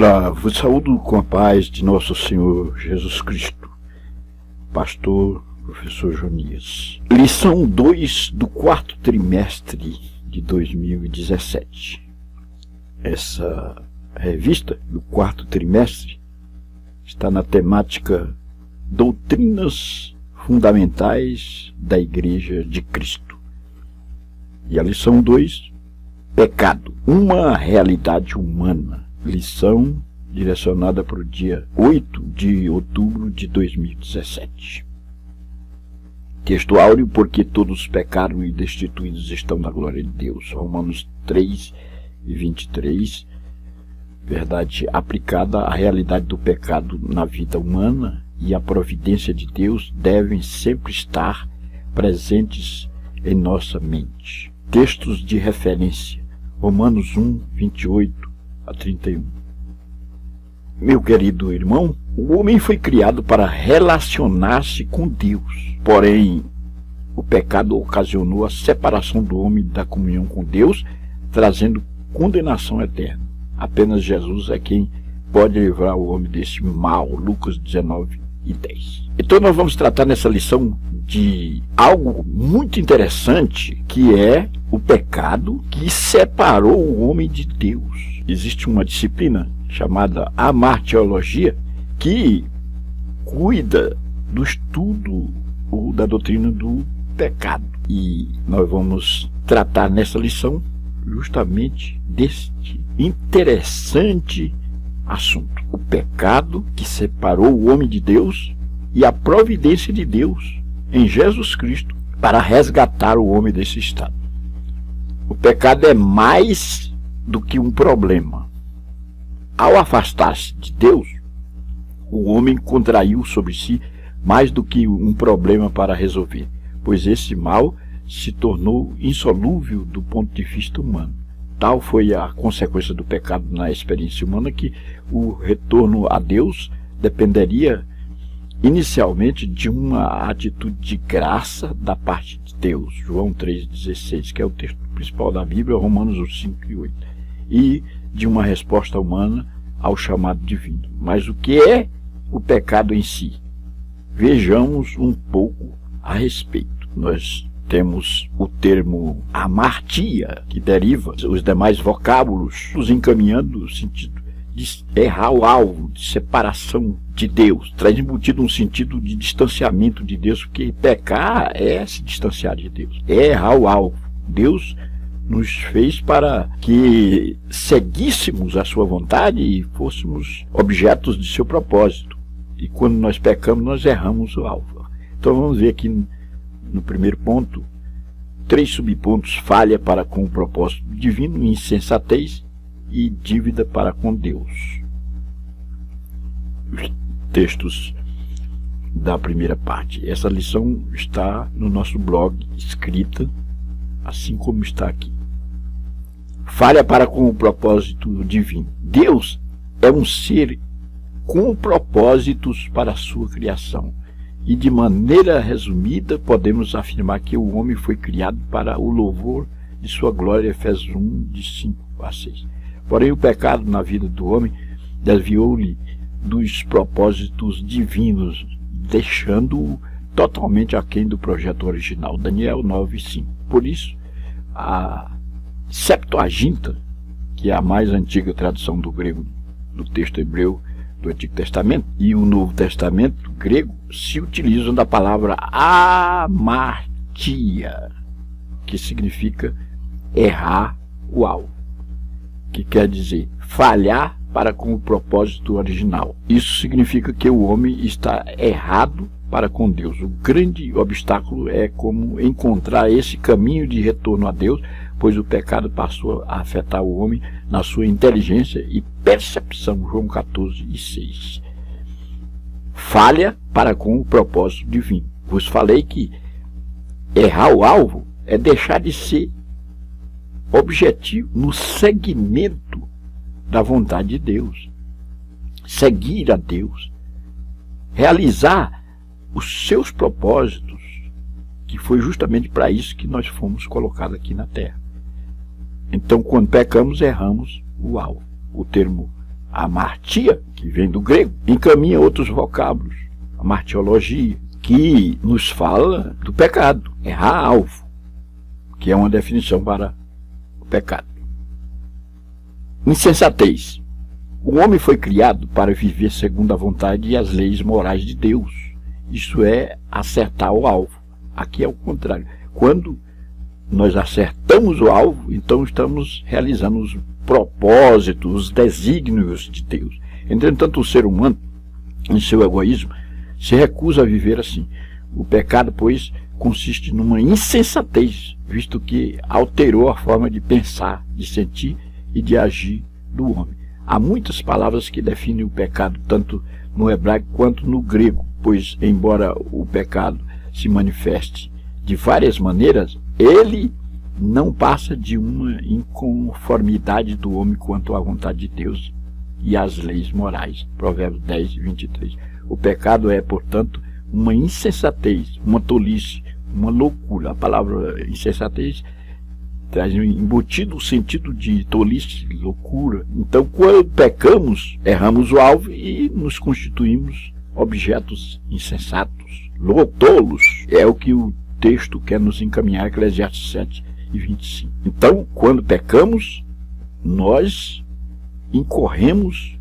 Olá, vos saúdo com a paz de nosso Senhor Jesus Cristo. Pastor, professor Jonias. Lição 2 do quarto trimestre de 2017. Essa revista do quarto trimestre está na temática Doutrinas Fundamentais da Igreja de Cristo. E a lição 2, Pecado, uma realidade humana. Lição direcionada para o dia 8 de outubro de 2017. Texto áureo: porque todos pecaram e destituídos estão da glória de Deus. Romanos 3 e 23. Verdade aplicada à realidade do pecado na vida humana e a providência de Deus devem sempre estar presentes em nossa mente. Textos de referência: Romanos 1, 28 a 31. Meu querido irmão, o homem foi criado para relacionar-se com Deus. Porém, o pecado ocasionou a separação do homem da comunhão com Deus, trazendo condenação eterna. Apenas Jesus é quem pode livrar o homem desse mal. Lucas 19 e 10. Então nós vamos tratar nessa lição de algo muito interessante, que é o pecado que separou o homem de Deus. Existe uma disciplina chamada amartiologia que cuida do estudo ou da doutrina do pecado. E nós vamos tratar nessa lição justamente deste interessante assunto: o pecado que separou o homem de Deus e a providência de Deus em Jesus Cristo para resgatar o homem desse estado. O pecado é mais do que um problema. Ao afastar-se de Deus, o homem contraiu sobre si mais do que um problema para resolver, pois esse mal se tornou insolúvel do ponto de vista humano. Tal foi a consequência do pecado na experiência humana que o retorno a Deus dependeria inicialmente de uma atitude de graça da parte de Deus, João 3,16, que é o texto principal da Bíblia, Romanos 5 e 8, e de uma resposta humana ao chamado divino. Mas o que é o pecado em si? Vejamos um pouco a respeito. Nós temos o termo amartia, que deriva os demais vocábulos, nos encaminhando no sentido de errar o alvo, de separação de Deus. Traz embutido um sentido de distanciamento de Deus, porque pecar é se distanciar de Deus, é errar o alvo. Deus nos fez para que seguíssemos a sua vontade e fôssemos objetos de seu propósito. E quando nós pecamos, nós erramos o alvo. Então vamos ver aqui no primeiro ponto, 3 subpontos: falha para com o propósito divino, insensatez e dívida para com Deus. Os textos da primeira parte. Essa lição está no nosso blog, escrita assim como está aqui. Falha para com o propósito divino. Deus é um ser com propósitos para a sua criação. E de maneira resumida, podemos afirmar que o homem foi criado para o louvor de sua glória, Efésios 1, de 5 a 6. Porém, o pecado na vida do homem desviou-lhe dos propósitos divinos, deixando-o totalmente aquém do projeto original. Daniel 9, 5. Por isso, a Septuaginta, que é a mais antiga tradução do grego do texto hebreu do Antigo Testamento, e o Novo Testamento grego se utilizam da palavra amartia, que significa errar o alvo, que quer dizer falhar para com o propósito original. Isso significa que o homem está errado para com Deus. O grande obstáculo é como encontrar esse caminho de retorno a Deus, pois o pecado passou a afetar o homem na sua inteligência e percepção, João 14 e 6. Falha para com o propósito divino. Vos falei que errar o alvo é deixar de ser objetivo no seguimento da vontade de Deus. Seguir a Deus. Realizar os seus propósitos, que foi justamente para isso que nós fomos colocados aqui na Terra. Então, quando pecamos, erramos o alvo. O termo amartia, que vem do grego, encaminha outros vocábulos, a martiologia, que nos fala do pecado, errar alvo, que é uma definição para o pecado. Insensatez. O homem foi criado para viver segundo a vontade e as leis morais de Deus. Isso é acertar o alvo. Aqui é o contrário. Quando nós acertamos o alvo, então estamos realizando os propósitos, os desígnios de Deus. Entretanto, o ser humano, em seu egoísmo, se recusa a viver assim. O pecado, pois, consiste numa insensatez, visto que alterou a forma de pensar, de sentir e de agir do homem. Há muitas palavras que definem o pecado, tanto no hebraico quanto no grego, pois, embora o pecado se manifeste de várias maneiras, ele não passa de uma inconformidade do homem quanto à vontade de Deus e às leis morais. Provérbios 10, 23. O pecado é, portanto, uma insensatez, uma tolice, uma loucura. A palavra insensatez traz embutido o sentido de tolice, loucura. Então, quando pecamos, erramos o alvo e nos constituímos objetos insensatos, tolos. É o que o texto quer nos encaminhar, Eclesiastes 7 e 25. Então, quando pecamos, nós incorremos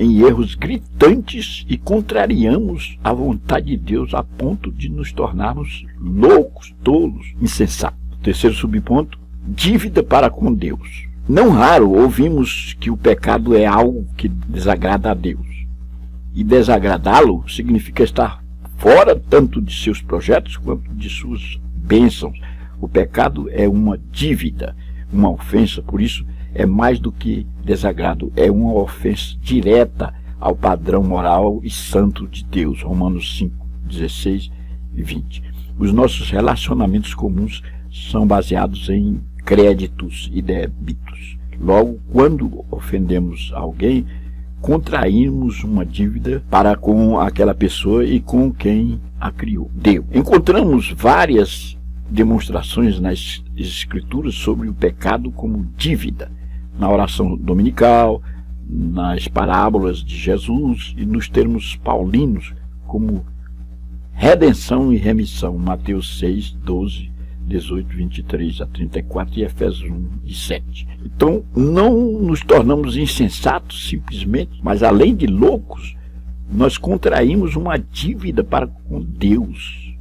em erros gritantes e contrariamos a vontade de Deus a ponto de nos tornarmos loucos, tolos, insensatos. Terceiro subponto, dívida para com Deus. Não raro ouvimos que o pecado é algo que desagrada a Deus. E desagradá-lo significa estar fora tanto de seus projetos quanto de suas bênçãos. O pecado é uma dívida, uma ofensa, por isso é mais do que desagrado, é uma ofensa direta ao padrão moral e santo de Deus. Romanos 5, 16 e 20. Os nossos relacionamentos comuns são baseados em créditos e débitos. Logo, quando ofendemos alguém, contraímos uma dívida para com aquela pessoa e com quem a criou, Deus. Encontramos várias demonstrações nas Escrituras sobre o pecado como dívida, na oração dominical, nas parábolas de Jesus e nos termos paulinos como redenção e remissão, Mateus 6, 12, 18, 23 a 34 e Efésios 1 e 7. Então, não nos tornamos insensatos simplesmente, mas além de loucos, nós contraímos uma dívida para com Deus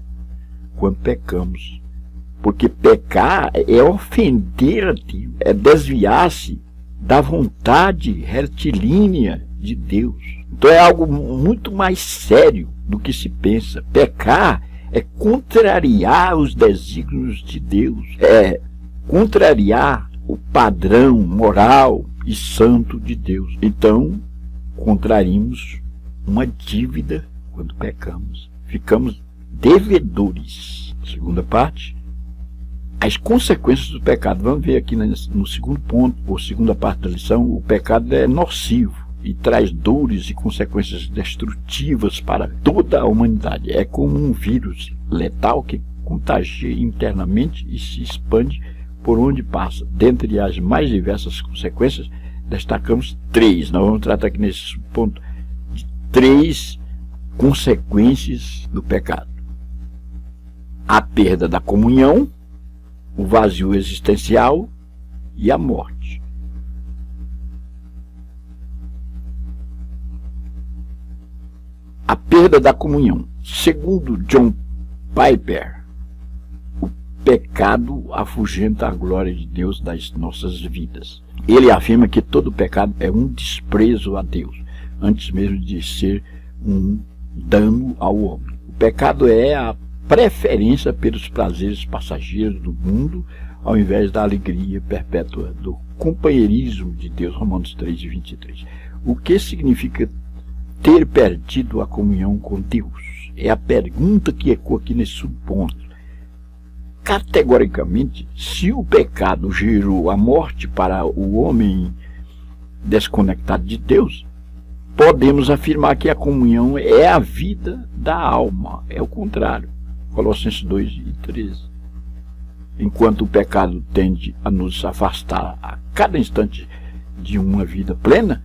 quando pecamos. Porque pecar é ofender a Deus, é desviar-se da vontade retilínea de Deus. Então é algo muito mais sério do que se pensa. Pecar é contrariar os desígnios de Deus, é contrariar o padrão moral e santo de Deus. Então, contraríamos uma dívida quando pecamos. Ficamos devedores. Segunda parte, as consequências do pecado. Vamos ver aqui no segundo ponto, ou segunda parte da lição, o pecado é nocivo e traz dores e consequências destrutivas para toda a humanidade. É como um vírus letal que contagia internamente e se expande por onde passa. Dentre as mais diversas consequências, destacamos 3. Nós vamos tratar aqui nesse ponto de 3 consequências do pecado: a perda da comunhão, o vazio existencial e a morte. A perda da comunhão. Segundo John Piper, o pecado afugenta a glória de Deus das nossas vidas. Ele afirma que todo pecado é um desprezo a Deus, antes mesmo de ser um dano ao homem. O pecado é a preferência pelos prazeres passageiros do mundo, ao invés da alegria perpétua do companheirismo de Deus, Romanos 3, 23. O que significa ter perdido a comunhão com Deus? É a pergunta que ecoa aqui nesse subponto. Categoricamente, se o pecado gerou a morte para o homem desconectado de Deus, podemos afirmar que a comunhão é a vida da alma. É o contrário. Colossenses 2 e 13. Enquanto o pecado tende a nos afastar a cada instante de uma vida plena,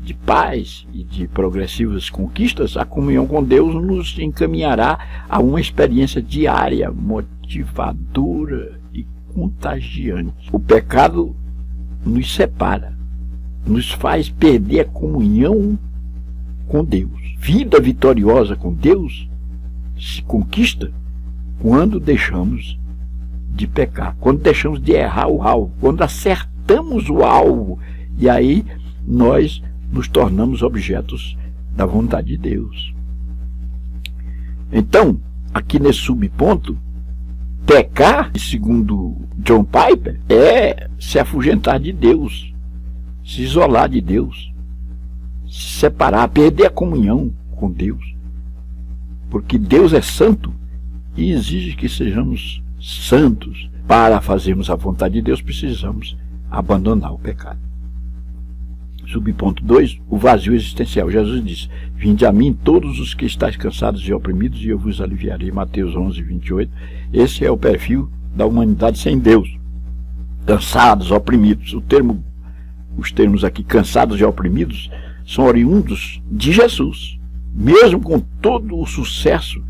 de paz e de progressivas conquistas, a comunhão com Deus nos encaminhará a uma experiência diária, motivadora e contagiante. O pecado nos separa, nos faz perder a comunhão com Deus. Vida vitoriosa com Deus se conquista quando deixamos de pecar, quando deixamos de errar o alvo, quando acertamos o alvo, e aí nós nos tornamos objetos da vontade de Deus. Então, aqui nesse subponto, pecar, segundo John Piper, é se afugentar de Deus, se isolar de Deus, se separar, perder a comunhão com Deus. Porque Deus é santo e exige que sejamos santos. Para fazermos a vontade de Deus, precisamos abandonar o pecado. Subponto 2, o vazio existencial. Jesus disse: vinde a mim todos os que estáis cansados e oprimidos, e eu vos aliviarei. Mateus 11, 28. Esse é o perfil da humanidade sem Deus. Cansados, oprimidos. Os termos aqui, cansados e oprimidos, são oriundos de Jesus. Mesmo com todo o sucesso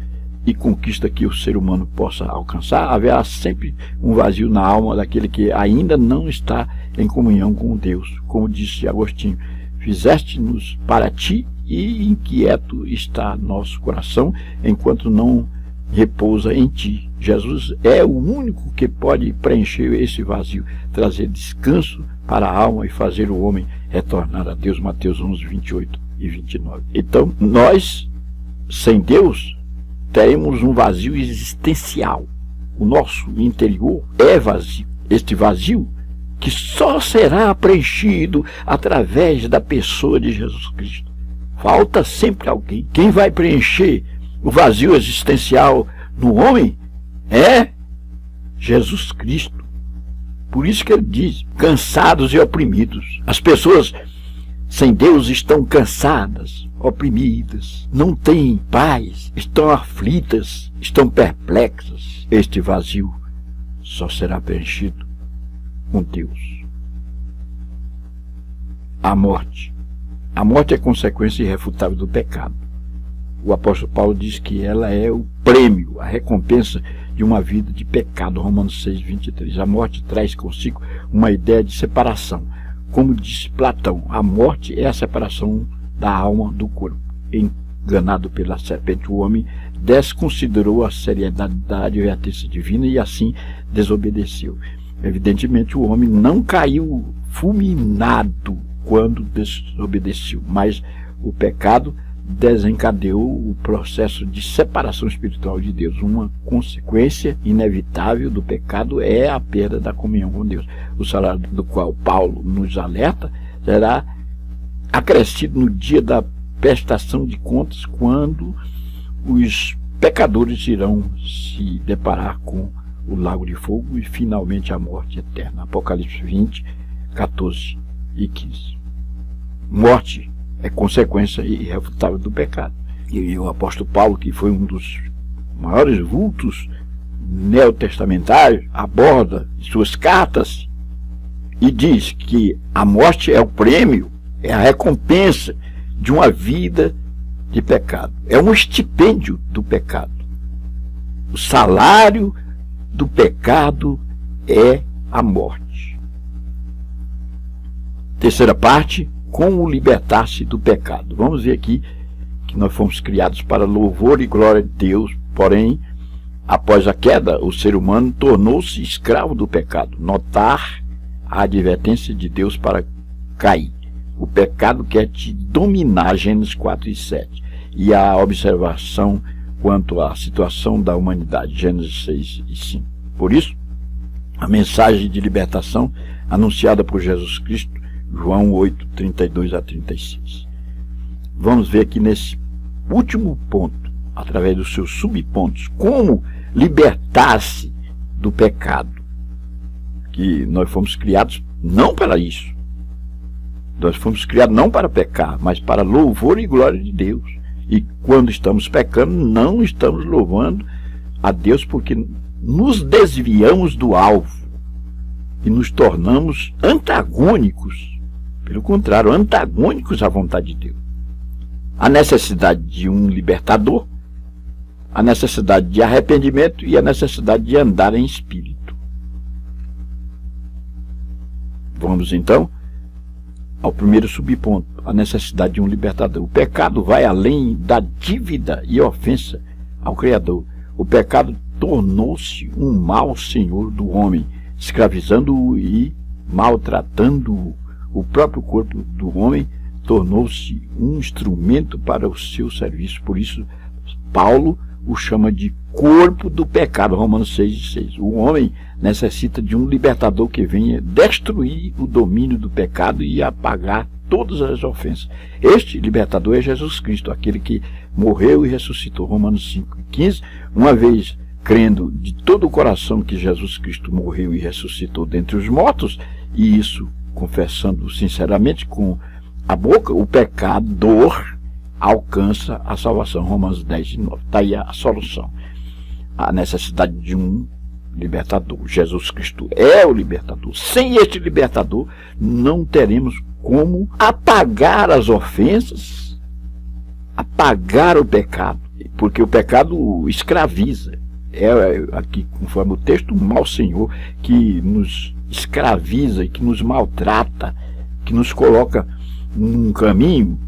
e conquista que o ser humano possa alcançar, haverá sempre um vazio na alma daquele que ainda não está em comunhão com Deus. Como disse Agostinho: fizeste-nos para ti, e inquieto está nosso coração, enquanto não repousa em ti. Jesus é o único que pode preencher esse vazio, trazer descanso para a alma e fazer o homem retornar a Deus. Mateus 11, 28 e 29. Então, nós, sem Deus, teremos um vazio existencial. O nosso interior é vazio. Este vazio que só será preenchido através da pessoa de Jesus Cristo. Falta sempre alguém. Quem vai preencher o vazio existencial no homem é Jesus Cristo. Por isso que ele diz: cansados e oprimidos. As pessoas sem Deus estão cansadas, oprimidas, não têm paz, estão aflitas, estão perplexas. Este vazio só será preenchido com Deus. A morte. A morte é consequência irrefutável do pecado. O apóstolo Paulo diz que ela é o prêmio, a recompensa de uma vida de pecado. Romanos 6, 23. A morte traz consigo uma ideia de separação. Como disse Platão, a morte é a separação da alma do corpo. Enganado pela serpente, o homem desconsiderou a seriedade da advertência divina e assim desobedeceu. Evidentemente, o homem não caiu fulminado quando desobedeceu, mas o pecado desencadeou o processo de separação espiritual de Deus. Uma consequência inevitável do pecado é a perda da comunhão com Deus. O salário do qual Paulo nos alerta será acrescido no dia da prestação de contas, quando os pecadores irão se deparar com o lago de fogo e finalmente a morte eterna. Apocalipse 20, 14 e 15. Morte é consequência irrefutável do pecado. E o apóstolo Paulo, que foi um dos maiores vultos neotestamentários, aborda em suas cartas e diz que a morte é o prêmio, é a recompensa de uma vida de pecado. É um estipêndio do pecado. O salário do pecado é a morte. Terceira parte: como libertar-se do pecado. Vamos ver aqui que nós fomos criados para louvor e glória de Deus, porém, após a queda, o ser humano tornou-se escravo do pecado. Notar a advertência de Deus para cair. O pecado quer te dominar, Gênesis 4 e 7. E a observação quanto à situação da humanidade, Gênesis 6 e 5. Por isso, a mensagem de libertação anunciada por Jesus Cristo, João 8, 32 a 36. Vamos ver aqui nesse último ponto, através dos seus subpontos, como libertar-se do pecado. Que nós fomos criados não para isso. Nós fomos criados não para pecar, mas para louvor e glória de Deus. E quando estamos pecando, não estamos louvando a Deus, porque nos desviamos do alvo e nos tornamos antagônicos Pelo contrário, antagônicos à vontade de Deus. A necessidade de um libertador, a necessidade de arrependimento e a necessidade de andar em espírito. Vamos então ao primeiro subponto, a necessidade de um libertador. O pecado vai além da dívida e ofensa ao Criador. O pecado tornou-se um mau senhor do homem, escravizando-o e maltratando-o. O próprio corpo do homem tornou-se um instrumento para o seu serviço. Por isso, Paulo o chama de corpo do pecado, Romanos 6,6. O homem necessita de um libertador que venha destruir o domínio do pecado e apagar todas as ofensas. Este libertador é Jesus Cristo, aquele que morreu e ressuscitou, Romanos 5,15. Uma vez crendo de todo o coração que Jesus Cristo morreu e ressuscitou dentre os mortos, e isso confessando sinceramente com a boca, o pecador alcança a salvação, Romanos 10,9. Está aí a solução. A necessidade de um libertador. Jesus Cristo é o libertador. Sem este libertador, não teremos como apagar as ofensas, apagar o pecado, porque o pecado escraviza. É aqui, conforme o texto, um mau senhor que nos escraviza e que nos maltrata, que nos coloca num caminho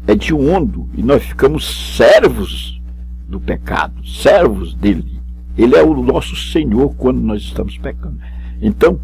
hediondo, e nós ficamos servos do pecado, servos dele. Ele é o nosso Senhor quando nós estamos pecando. Então,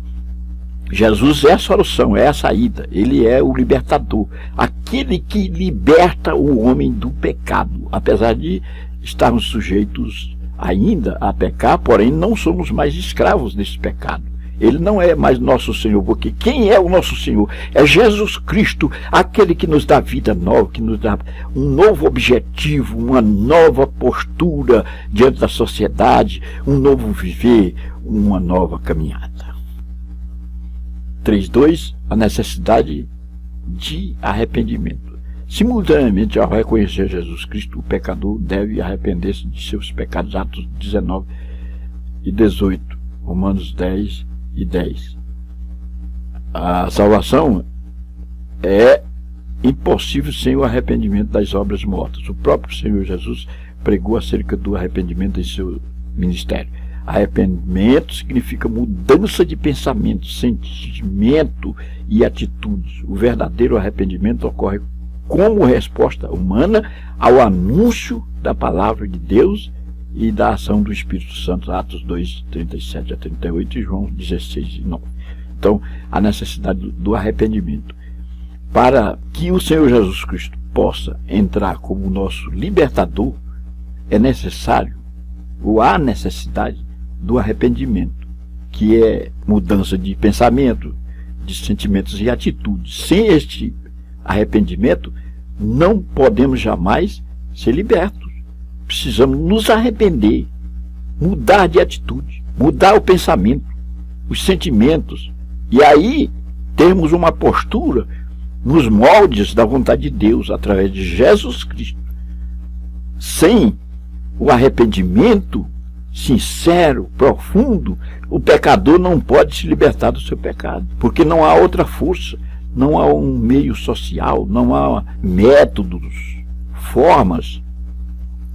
Jesus é a solução, é a saída. Ele é o libertador, aquele que liberta o homem do pecado. Apesar de estarmos sujeitos ainda a pecar, porém não somos mais escravos desse pecado. Ele não é mais nosso Senhor, porque quem é o nosso Senhor? É Jesus Cristo, aquele que nos dá vida nova, que nos dá um novo objetivo, uma nova postura diante da sociedade, um novo viver, uma nova caminhada. 3.2. A necessidade de arrependimento. Simultaneamente ao reconhecer Jesus Cristo, o pecador deve arrepender-se de seus pecados. Atos 19 e 18, Romanos 10 e 10. A salvação é impossível sem o arrependimento das obras mortas. O próprio Senhor Jesus pregou acerca do arrependimento em seu ministério. Arrependimento significa mudança de pensamento, sentimento e atitudes. O verdadeiro arrependimento ocorre como resposta humana ao anúncio da palavra de Deus e da ação do Espírito Santo, Atos 2, 37 a 38 e João 16 e 9. Então, a necessidade do arrependimento. Para que o Senhor Jesus Cristo possa entrar como nosso libertador, é necessário, ou há necessidade, do arrependimento, que é mudança de pensamento, de sentimentos e atitudes. Sem este arrependimento, não podemos jamais ser libertos. Precisamos nos arrepender, mudar de atitude, mudar o pensamento, os sentimentos, e aí termos uma postura nos moldes da vontade de Deus, através de Jesus Cristo. Sem o arrependimento sincero, profundo, o pecador não pode se libertar do seu pecado, porque não há outra força, não há um meio social, não há métodos, formas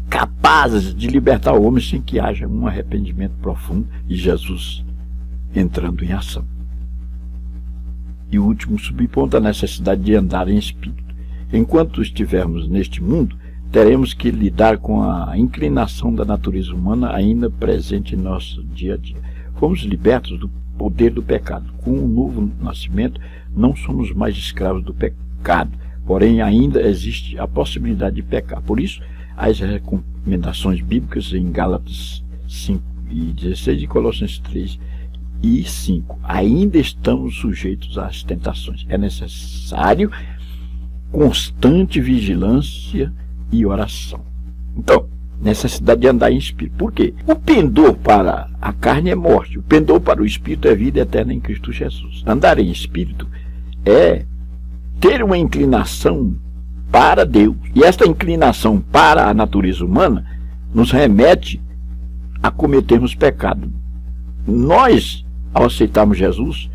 capazes de libertar o homem sem que haja um arrependimento profundo e Jesus entrando em ação. E o último subponto, a necessidade de andar em espírito. Enquanto estivermos neste mundo, teremos que lidar com a inclinação da natureza humana ainda presente em nosso dia a dia. Fomos libertos do poder do pecado. Com o novo nascimento, não somos mais escravos do pecado, porém ainda existe a possibilidade de pecar. Por isso, as recomendações bíblicas em Gálatas 5 e 16 e Colossenses 3 e 5. Ainda estamos sujeitos às tentações. É necessário constante vigilância e oração. Então, necessidade de andar em espírito. Por quê? O pendor para a carne é morte, o pendor para o espírito é vida eterna em Cristo Jesus. Andar em espírito é ter uma inclinação para Deus. E esta inclinação para a natureza humana nos remete a cometermos pecado. Nós, ao aceitarmos Jesus,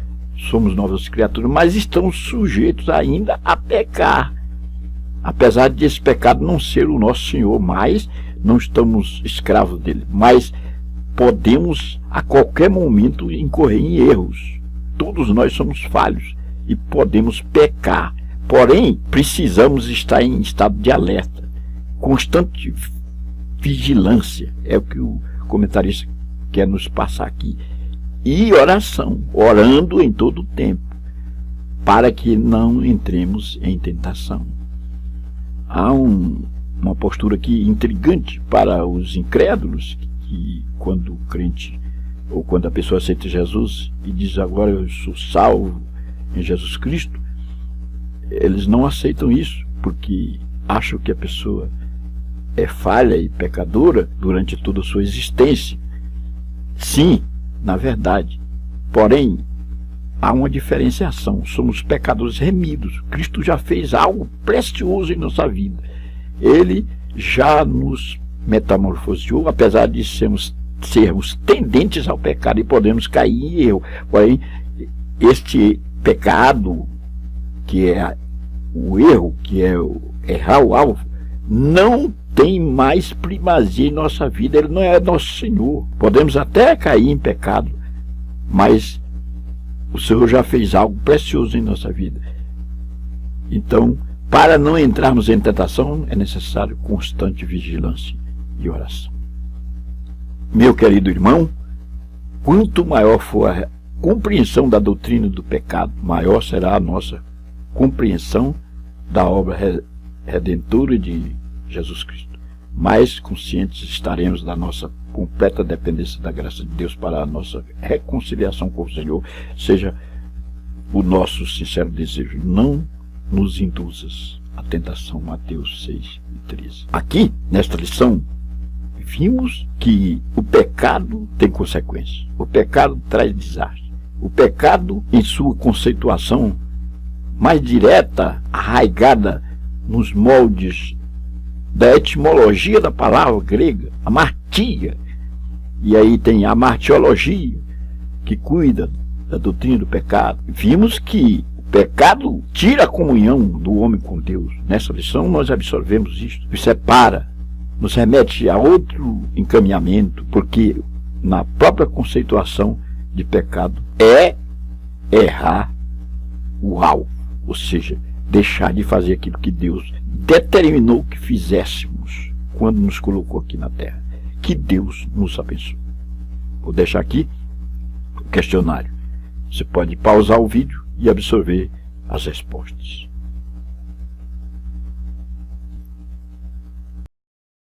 somos novas criaturas, mas estamos sujeitos ainda a pecar. Apesar de esse pecado não ser o nosso Senhor, mas não estamos escravos dele, mas podemos a qualquer momento incorrer em erros. Todos nós somos falhos e podemos pecar. Porém, precisamos estar em estado de alerta, constante vigilância, é o que o comentarista quer nos passar aqui, e oração, orando em todo o tempo, para que não entremos em tentação. Há uma postura aqui intrigante para os incrédulos, que quando o crente, ou quando a pessoa aceita Jesus e diz agora eu sou salvo em Jesus Cristo, eles não aceitam isso, porque acham que a pessoa é falha e pecadora durante toda a sua existência. Sim, na verdade. Porém, há uma diferenciação. Somos pecadores remidos. Cristo já fez algo precioso em nossa vida. Ele já nos metamorfoseou, apesar de sermos tendentes ao pecado e podemos cair em erro. Porém, este pecado, que é o erro, que é errar o alvo, não tem mais primazia em nossa vida. Ele não é nosso Senhor. Podemos até cair em pecado, mas o Senhor já fez algo precioso em nossa vida. Então, para não entrarmos em tentação, é necessário constante vigilância e oração. Meu querido irmão, quanto maior for a compreensão da doutrina do pecado, maior será a nossa compreensão da obra redentora de Jesus Cristo. Mais conscientes estaremos da nossa completa dependência da graça de Deus para a nossa reconciliação com o Senhor. Seja o nosso sincero desejo. Não nos induzas à tentação. Mateus 6:13. Aqui, nesta lição, vimos que o pecado tem consequências. O pecado traz desastre. O pecado, em sua conceituação mais direta, arraigada nos moldes da etimologia da palavra grega, amartia, e aí tem a martiologia, que cuida da doutrina do pecado. Vimos que o pecado tira a comunhão do homem com Deus. Nessa lição nós absorvemos isto, nos separa, nos remete a outro encaminhamento, porque na própria conceituação de pecado é errar o alvo, ou seja, deixar de fazer aquilo que Deus determinou que fizéssemos quando nos colocou aqui na terra. Que Deus nos abençoe. Vou deixar aqui o questionário. Você pode pausar o vídeo e absorver as respostas.